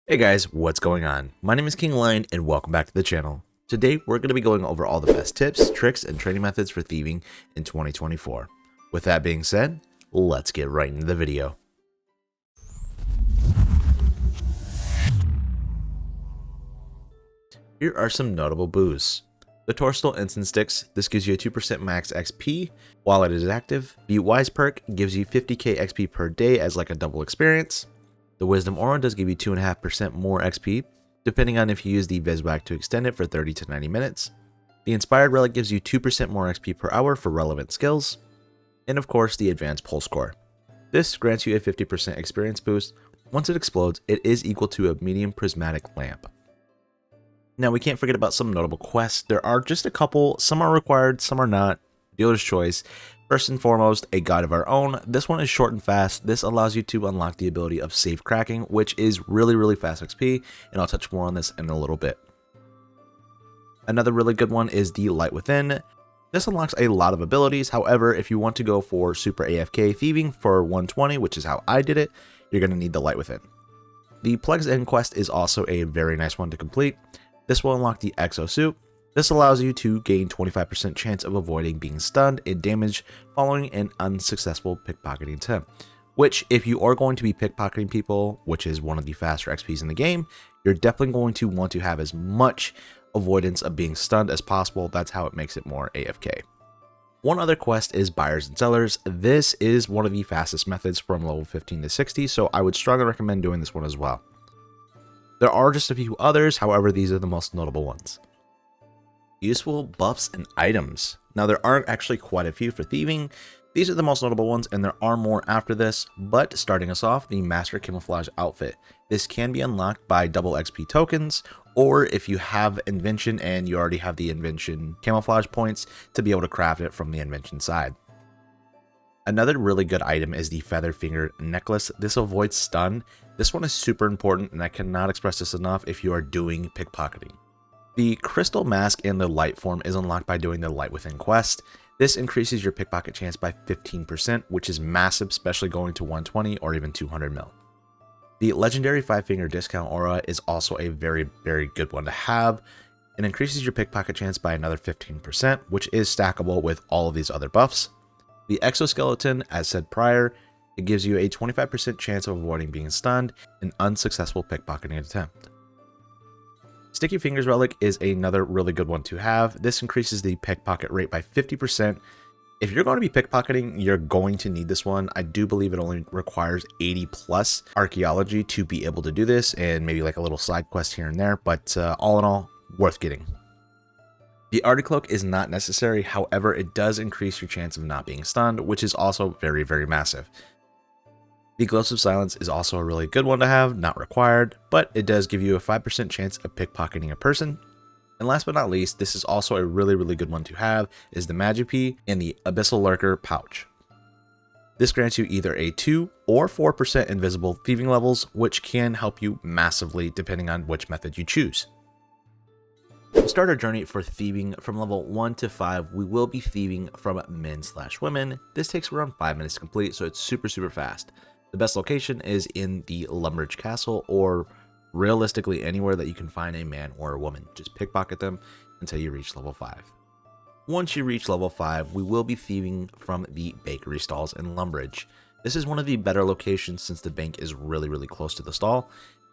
Hey guys, what's going on? My name is King Lion and welcome back to the channel. Today we're going to be going over all the best tips, tricks, and training methods for thieving in 2024. With that being said, let's get right into the video. Here are some notable boosts. The Torstol Instant Sticks, this gives you a 2% max XP while it is active. The Wise perk gives you 50k XP per day as like a double experience. The Wisdom Aura does give you 2.5% more XP, depending on if you use the Viswag to extend it for 30 to 90 minutes. The Inspired Relic gives you 2% more XP per hour for relevant skills. And of course, the Advanced Pulse Core. This grants you a 50% experience boost. Once it explodes, it is equal to a medium prismatic lamp. Now, we can't forget about some notable quests. There are just a couple. Some are required, some are not. Dealer's choice. First and foremost, a guide of our own. This one is short and fast. This allows you to unlock the ability of safe cracking, which is really fast XP, and I'll touch more on this in a little bit. Another really good one is the Light Within. This unlocks a lot of abilities. However, if you want to go for super AFK thieving for 120, which is how I did it, you're going to need the Light Within. The Plague's End quest is also a very nice one to complete. This will unlock the Exo Suit. This allows you to gain 25% chance of avoiding being stunned and damaged following an unsuccessful pickpocketing attempt. Which, if you are going to be pickpocketing people, which is one of the faster XPs in the game, you're definitely going to want to have as much avoidance of being stunned as possible. That's how it makes it more AFK. One other quest is Buyers and Sellers. This is one of the fastest methods from level 15 to 60, so I would strongly recommend doing this one as well. There are just a few others, however, these are the most notable ones. Useful buffs and items. Now, there aren't actually quite a few for thieving. These are the most notable ones, and there are more after this, but starting us off, the Master Camouflage Outfit. This can be unlocked by double XP tokens, or if you have Invention and you already have the Invention Camouflage points to be able to craft it from the Invention side. Another really good item is the Feather Finger Necklace. This avoids stun. This one is super important, and I cannot express this enough if you are doing pickpocketing. The Crystal Mask in the Light form is unlocked by doing the Light Within quest. This increases your pickpocket chance by 15%, which is massive, especially going to 120 or even 200 mil. The Legendary 5-Finger Discount Aura is also a very good one to have. It increases your pickpocket chance by another 15%, which is stackable with all of these other buffs. The Exoskeleton, as said prior, it gives you a 25% chance of avoiding being stunned in an unsuccessful pickpocketing attempt. Sticky Fingers Relic is another really good one to have. This increases the pickpocket rate by 50%. If you're going to be pickpocketing, you're going to need this one. I do believe it only requires 80 plus archaeology to be able to do this, and maybe like a little side quest here and there, but all in all, worth getting. The Arctic Cloak is not necessary, however, it does increase your chance of not being stunned, which is also very massive. The Gloves of Silence is also a really good one to have, not required, but it does give you a 5% chance of pickpocketing a person. And last but not least, this is also a really good one to have, is the Magipie and the Abyssal Lurker Pouch. This grants you either a 2 or 4% invisible thieving levels, which can help you massively depending on which method you choose. To start our journey for thieving from level 1 to 5, we will be thieving from men/women. This takes around 5 minutes to complete, so it's super fast. The best location is in the Lumbridge Castle, or realistically anywhere that you can find a man or a woman. Just pickpocket them until you reach level 5. Once you reach level 5, we will be thieving from the bakery stalls in Lumbridge. This is one of the better locations since the bank is really close to the stall.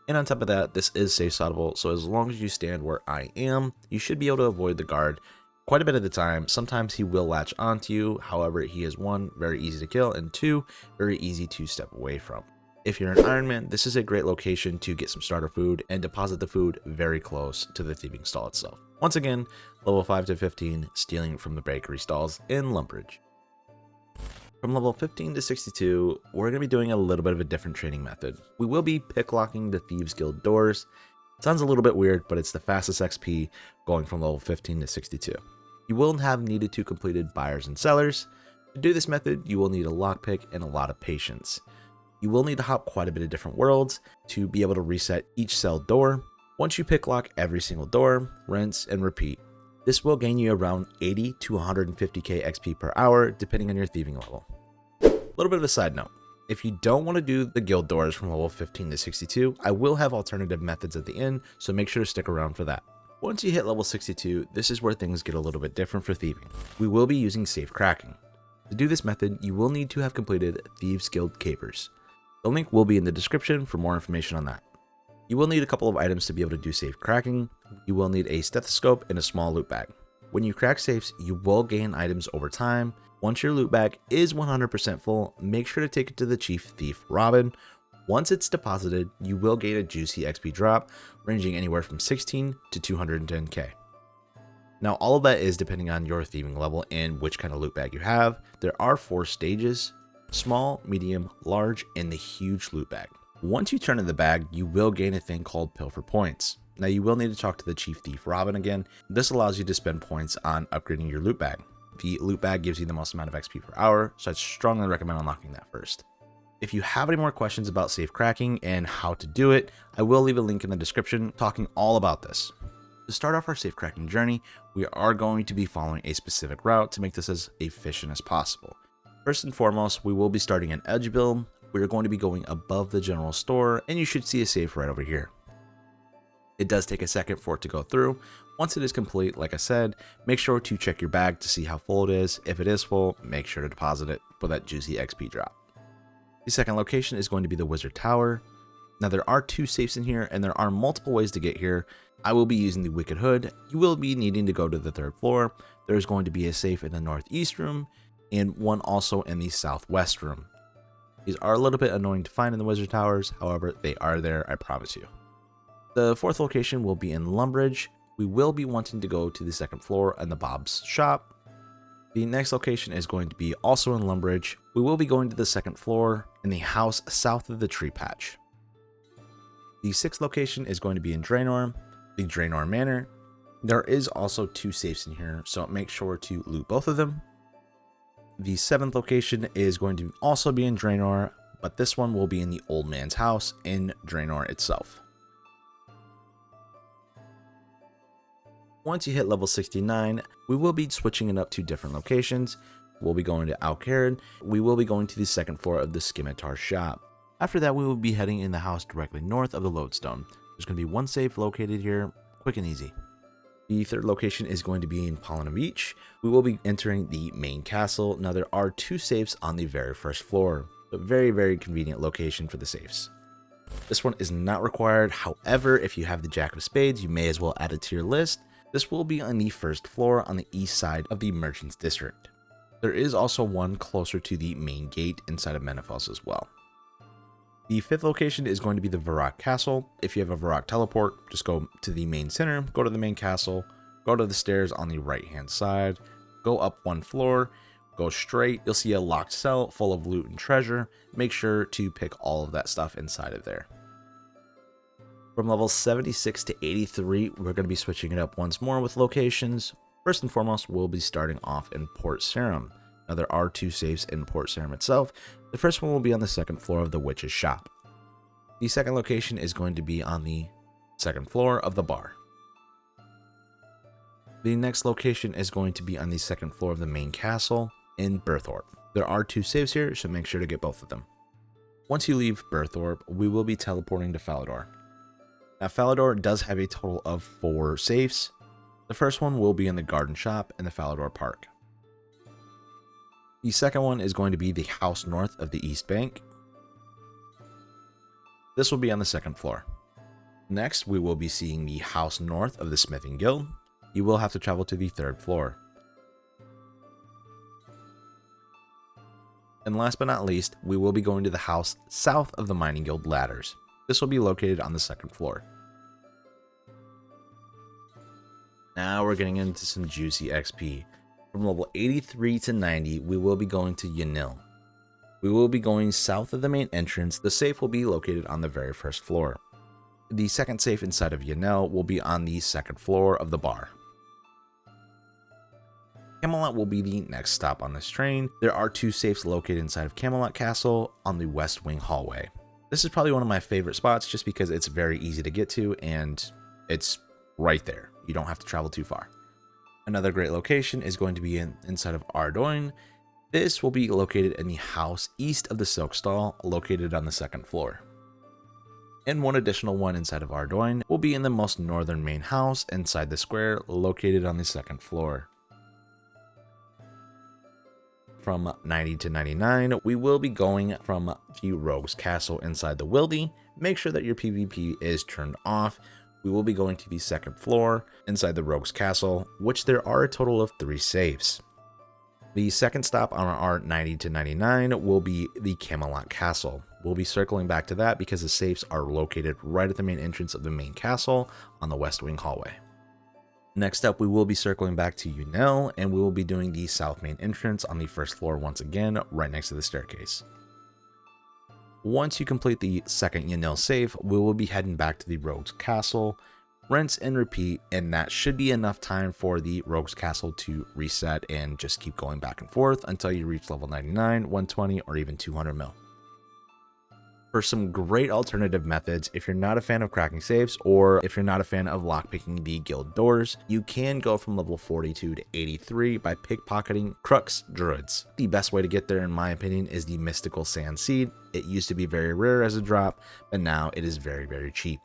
And on top of that, this is safe sottable, so as long as you stand where I am, you should be able to avoid the guard quite a bit of the time. Sometimes he will latch onto you, however, he is 1, very easy to kill, and 2, very easy to step away from. If you're an Ironman, this is a great location to get some starter food and deposit the food very close to the thieving stall itself. Once again, level 5 to 15, stealing from the bakery stalls in Lumbridge. From level 15 to 62, we're going to be doing a little bit of a different training method. We will be picklocking the Thieves Guild doors. It sounds a little bit weird, but it's the fastest XP going from level 15 to 62. You will have needed to completed Buyers and Sellers. To do this method, you will need a lockpick and a lot of patience. You will need to hop quite a bit of different worlds to be able to reset each cell door. Once you picklock every single door, rinse and repeat. This will gain you around 80 to 150k XP per hour, depending on your thieving level. A little bit of a side note. If you don't want to do the guild doors from level 15 to 62, I will have alternative methods at the end, so make sure to stick around for that. Once you hit level 62, this is where things get a little bit different for thieving. We will be using safe cracking. To do this method, you will need to have completed Thieves Guild Capers. The link will be in the description for more information on that. You will need a couple of items to be able to do safe cracking. You will need a stethoscope and a small loot bag. When you crack safes, you will gain items over time. Once your loot bag is 100% full, make sure to take it to the Chief Thief Robin. Once it's deposited, you will gain a juicy XP drop, ranging anywhere from 16 to 210k. Now, all of that is depending on your thieving level and which kind of loot bag you have. There are 4 stages: small, medium, large, and the huge loot bag. Once you turn in the bag, you will gain a thing called Pilfer Points. Now, you will need to talk to the Chief Thief Robin again. This allows you to spend points on upgrading your loot bag. The loot bag gives you the most amount of XP per hour, so I'd strongly recommend unlocking that first. If you have any more questions about safe cracking and how to do it, I will leave a link in the description talking all about this. To start off our safe cracking journey, we are going to be following a specific route to make this as efficient as possible. First and foremost, we will be starting an edge build. We are going to be going above the general store, and you should see a safe right over here. It does take a second for it to go through. Once it is complete, like I said, make sure to check your bag to see how full it is. If it is full, make sure to deposit it for that juicy XP drop. The second location is going to be the Wizard Tower. Now, there are 2 safes in here, and there are multiple ways to get here. I will be using the Wicked Hood. You will be needing to go to the 3rd floor. There is going to be a safe in the northeast room, and one also in the southwest room. These are a little bit annoying to find in the Wizard Towers, however, they are there, I promise you. The 4th location will be in Lumbridge. We will be wanting to go to the 2nd floor and the Bob's shop. The next location is going to be also in Lumbridge. We will be going to the 2nd floor in the house south of the tree patch. The 6th location is going to be in Draenor, the Draenor Manor. There is also 2 safes in here, so make sure to loot both of them. The 7th location is going to also be in Draenor, but this one will be in the Old Man's house in Draenor itself. Once you hit level 69, we will be switching it up to different locations. We'll be going to Alcarid. We will be going to the 2nd floor of the Scimitar shop. After that, we will be heading in the house directly north of the Lodestone. There's going to be one safe located here, quick and easy. The 3rd location is going to be in Paulina Beach. We will be entering the main castle. Now, there are 2 safes on the very 1st floor. A very, very convenient location for the safes. This one is not required. However, if you have the Jack of Spades, you may as well add it to your list. This will be on the 1st floor on the east side of the Merchants District. There is also one closer to the main gate inside of Menefos as well. The 5th location is going to be the Varrock Castle. If you have a Varrock teleport, just go to the main center, go to the main castle, go to the stairs on the right hand side, go up 1 floor, go straight. You'll see a locked cell full of loot and treasure. Make sure to pick all of that stuff inside of there. From level 76 to 83, we're going to be switching it up once more with locations. First and foremost, we'll be starting off in Port Sarim. Now, there are 2 safes in Port Sarim itself. The first one will be on the 2nd floor of the Witch's shop. The 2nd location is going to be on the 2nd floor of the bar. The next location is going to be on the 2nd floor of the main castle in Berthorpe. There are 2 safes here, so make sure to get both of them. Once you leave Berthorpe, we will be teleporting to Falador. Now, Falador does have a total of 4 safes. The first one will be in the Garden Shop in the Falador Park. The second one is going to be the house north of the East Bank. This will be on the 2nd floor. Next, we will be seeing the house north of the Smithing Guild. You will have to travel to the 3rd floor. And last but not least, we will be going to the house south of the Mining Guild ladders. This will be located on the 2nd floor. Now we're getting into some juicy XP. From level 83 to 90, we will be going to Yanil. We will be going south of the main entrance. The safe will be located on the very 1st floor. The 2nd safe inside of Yanil will be on the 2nd floor of the bar. Camelot will be the next stop on this train. There are 2 safes located inside of Camelot Castle on the West Wing hallway. This is probably one of my favorite spots just because it's very easy to get to and it's right there. You don't have to travel too far. Another great location is going to be inside of Ardoin. This will be located in the house east of the silk stall, located on the 2nd floor. And one additional one inside of Ardoin will be in the most northern main house inside the square, located on the 2nd floor. From 90 to 99, we will be going from the Rogue's Castle inside the Wildy. Make sure that your PvP is turned off. We will be going to the 2nd floor inside the Rogue's Castle, which there are a total of 3 safes. The second stop on our 90 to 99 will be the Camelot Castle. We'll be circling back to that because the safes are located right at the main entrance of the main castle on the West Wing hallway. Next up, we will be circling back to Unel, and we will be doing the south main entrance on the 1st floor once again, right next to the staircase. Once you complete the 2nd Unel safe, we will be heading back to the Rogue's Castle, rinse and repeat, and that should be enough time for the Rogue's Castle to reset and just keep going back and forth until you reach level 99, 120, or even 200 mil. For some great alternative methods, if you're not a fan of cracking safes, or if you're not a fan of lockpicking the guild doors, you can go from level 42 to 83 by pickpocketing crooks druids. The best way to get there, in my opinion, is the mystical sand seed. It used to be very rare as a drop, but now it is very, very cheap.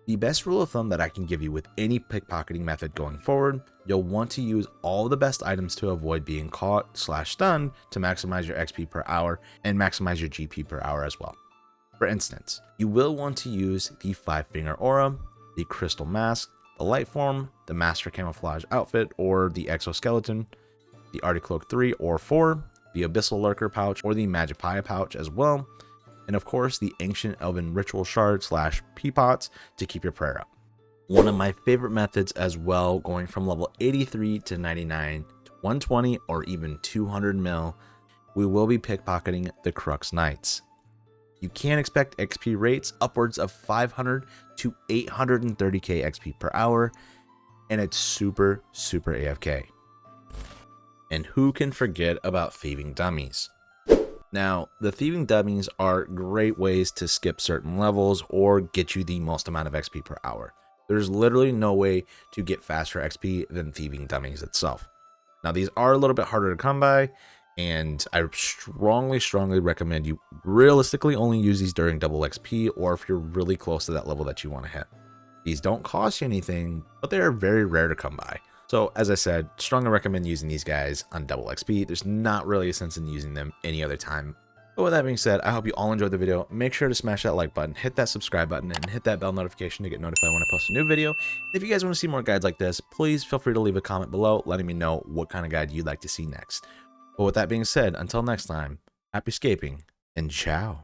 The best rule of thumb that I can give you with any pickpocketing method going forward, you'll want to use all the best items to avoid being caught / stunned to maximize your XP per hour and maximize your GP per hour as well. For instance, you will want to use the 5-finger aura, the crystal mask, the light form, the master camouflage outfit or the exoskeleton, the Articloak 3 or 4, the abyssal lurker pouch or the Magipia pouch as well, and of course the ancient elven ritual shard / peapots to keep your prayer up. One of my favorite methods as well, going from level 83 to 99 to 120 or even 200 mil, we will be pickpocketing the Crux Knights. You can expect XP rates upwards of 500 to 830k XP per hour, and it's super AFK. And who can forget about Thieving Dummies? Now, the Thieving Dummies are great ways to skip certain levels or get you the most amount of XP per hour. There's literally no way to get faster XP than Thieving Dummies itself. Now, these are a little bit harder to come by, and I strongly recommend you realistically only use these during double XP or if you're really close to that level that you want to hit. These don't cost you anything, but they are very rare to come by. So as I said, strongly recommend using these guys on double XP. There's not really a sense in using them any other time. But with that being said, I hope you all enjoyed the video. Make sure to smash that like button, hit that subscribe button, and hit that bell notification to get notified when I post a new video. If you guys want to see more guides like this, please feel free to leave a comment below letting me know what kind of guide you'd like to see next. But with that being said, until next time, happy scaping and ciao.